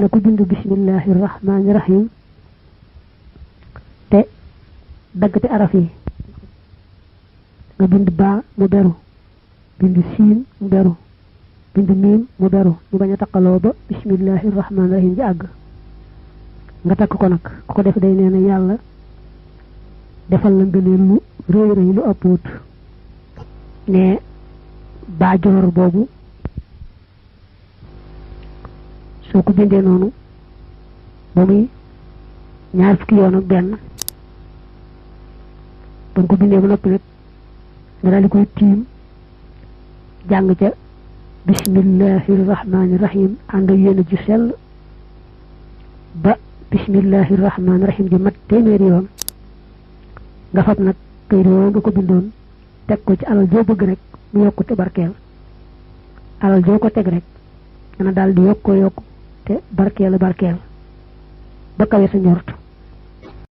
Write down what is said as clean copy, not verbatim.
na ko bind bismillahir rahmanir rahim te daggati araf yi nga bind ba mu beru bind siin mu beru bind miim mu beru ñu baña takkaloo ba bismillahir rahmanir rahim ji àgg nga takk ko nag ku ko def day neena yàlla defal la ngëneel lu rëy rëy lu ëpput ne ba joor boobu soo ko bindee noonu ba muy ñaar fukki yoon ak benn ba ko bindee ba noppi nag nga daal di koy tiim jàng ca bismillahir rahmanir rahim ànd ak yéen ju sell ba bismillahir rahmanir rahim di mat téeméeri yoon nga fab nag kay doo nga ko bindoon teg ko ci alal joo bëgg rek mu yokku te barkeel alal joo ko teg rek dana daal di yokko te barkeel ba kawe sa njort